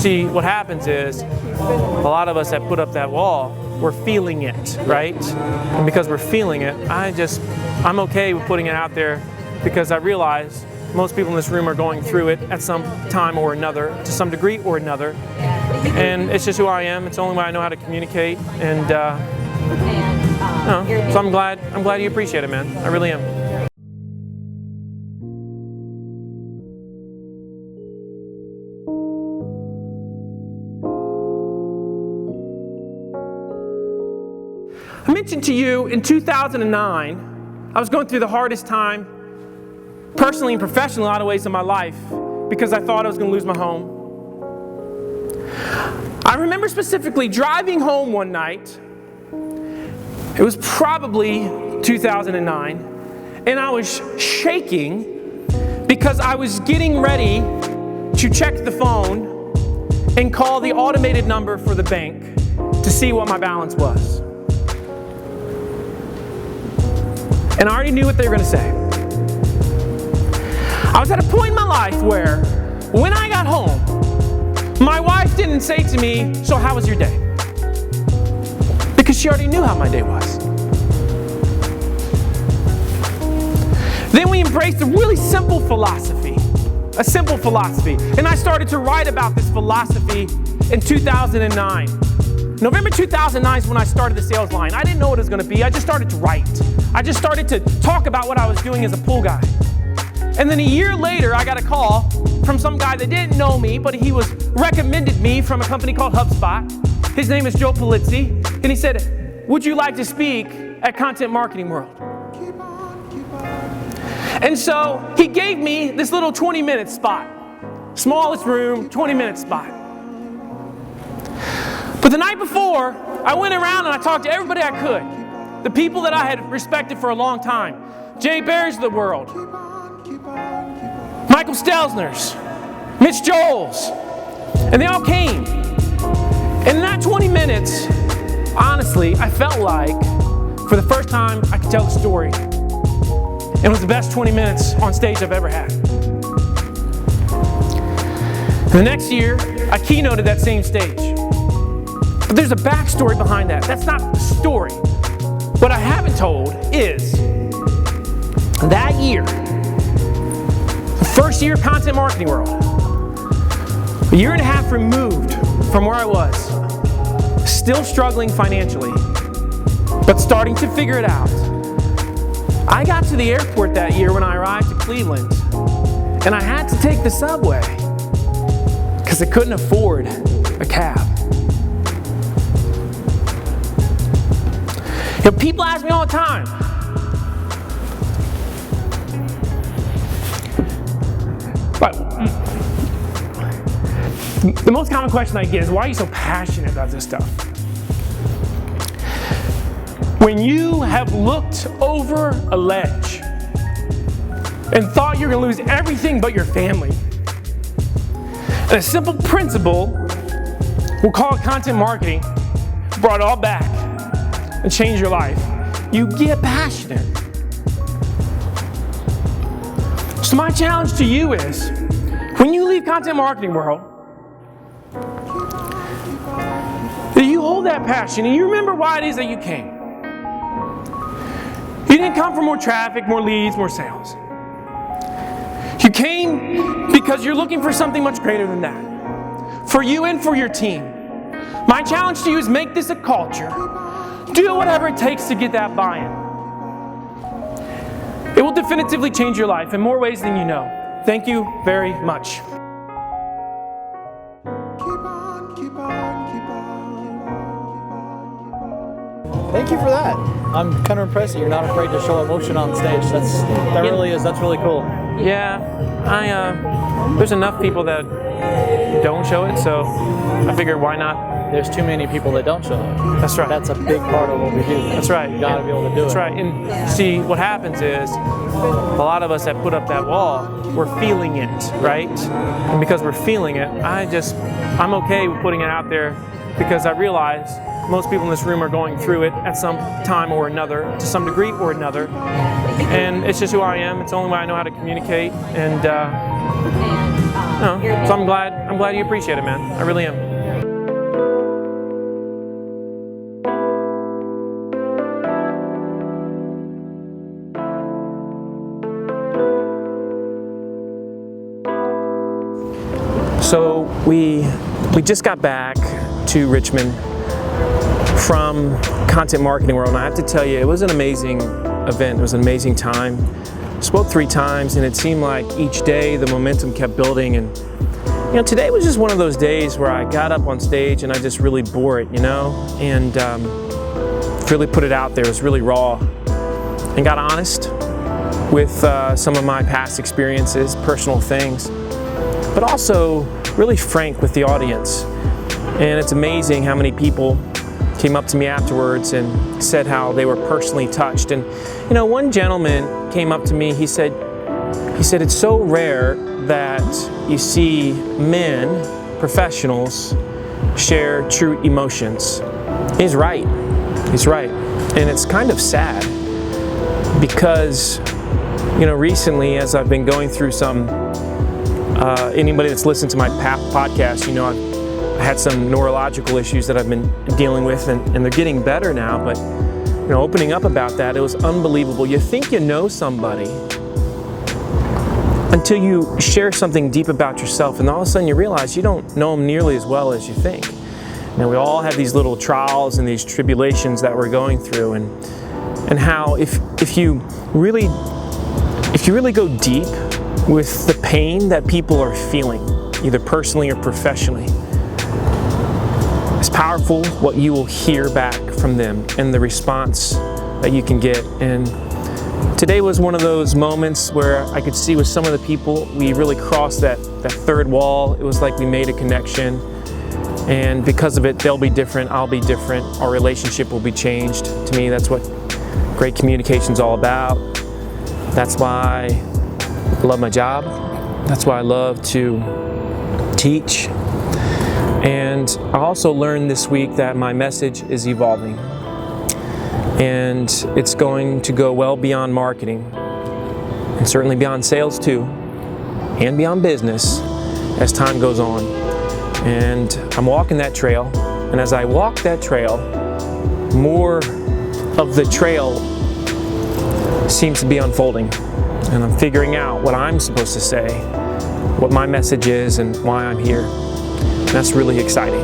see, what happens is a lot of us that put up that wall, we're feeling it, right? And because we're feeling it, I'm okay with putting it out there because I realize most people in this room are going through it at some time or another, to some degree or another. And it's just who I am. It's the only way I know how to communicate. And so I'm glad you appreciate it, man. I really am. I mentioned to you in 2009, I was going through the hardest time, personally and professionally, in a lot of ways in my life, because I thought I was going to lose my home. I remember specifically driving home one night. It was probably 2009, and I was shaking because I was getting ready to check the phone and call the automated number for the bank to see what my balance was. And I already knew what they were going to say. I was at a point in my life where, when I got home, my wife didn't say to me, "So how was your day?" Because she already knew how my day was. Then we embraced a really simple philosophy. And I started to write about this philosophy in 2009. November 2009 is when I started the sales line. I didn't know what it was going to be. I just started to write. I just started to talk about what I was doing as a pool guy. And then a year later, I got a call from some guy that didn't know me, but he was recommended me from a company called HubSpot. His name is Joe Polizzi. And he said, "Would you like to speak at Content Marketing World?" And so he gave me this little 20-minute spot. Smallest room, 20-minute spot. But the night before, I went around and I talked to everybody I could. The people that I had respected for a long time. Jay Bears of the world. Michael Stelzner's. Mitch Joel's. And they all came. And in that 20 minutes, honestly, I felt like, for the first time, I could tell the story. It was the best 20 minutes on stage I've ever had. The next year, I keynoted that same stage. But there's a backstory behind that. That's not the story. What I haven't told is, that year, the first year of Content Marketing World, a year and a half removed from where I was, still struggling financially, but starting to figure it out. I got to the airport that year when I arrived to Cleveland, and I had to take the subway because I couldn't afford a cab. You know, people ask me all the time, but the most common question I get is, why are you so passionate about this stuff? When you have looked over a ledge and thought you're going to lose everything but your family, and a simple principle, we'll call it content marketing, brought it all back and changed your life, you get passionate. So my challenge to you is, when you leave Content Marketing World, that you hold that passion and you remember why it is that you came. You didn't come for more traffic, more leads, more sales. You came because you're looking for something much greater than that. For you and for your team. My challenge to you is, make this a culture. Do whatever it takes to get that buy-in. It will definitively change your life in more ways than you know. Thank you very much. Thank you for that. I'm kind of impressed that you're not afraid to show emotion on stage. That's really cool. Yeah, there's enough people that don't show it, so I figured, why not? There's too many people that don't show it. That's right. That's a big part of what we do. That's right. You gotta be able to do it. That's right. And see, what happens is, a lot of us that put up that wall, we're feeling it, right? And because we're feeling it, I'm okay with putting it out there because I realize most people in this room are going through it at some time or another, to some degree or another. And it's just who I am. It's the only way I know how to communicate. And No. So I'm glad you appreciate it, man. I really am. So we just got back to Richmond from Content Marketing World, and I have to tell you, it was an amazing event. It was an amazing time. Spoke 3 times, and it seemed like each day the momentum kept building. And today was just one of those days where I got up on stage and I just really bore it, and really put it out there. It was really raw, and got honest with some of my past experiences, personal things, but also really frank with the audience. And it's amazing how many people came up to me afterwards and said how they were personally touched. And one gentleman came up to me, he said it's so rare that you see men, professionals, share true emotions. He's right. And it's kind of sad because recently, as I've been going through some anybody that's listened to my podcast, I had some neurological issues that I've been dealing with, and they're getting better now, but opening up about that, it was unbelievable. You think you know somebody until you share something deep about yourself, and all of a sudden you realize you don't know them nearly as well as you think. We all have these little trials and these tribulations that we're going through, and how if you really go deep with the pain that people are feeling, either personally or professionally, it's powerful what you will hear back from them and the response that you can get. And today was one of those moments where I could see with some of the people, we really crossed that third wall. It was like we made a connection, and because of it, they'll be different, I'll be different, our relationship will be changed. To me, that's what great communication's all about. That's why I love my job. That's why I love to teach. And I also learned this week that my message is evolving. And it's going to go well beyond marketing, and certainly beyond sales too, and beyond business as time goes on. And I'm walking that trail, and as I walk that trail, more of the trail seems to be unfolding. And I'm figuring out what I'm supposed to say, what my message is, and why I'm here. And that's really exciting.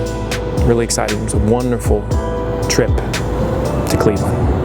Really exciting. It was a wonderful trip to Cleveland.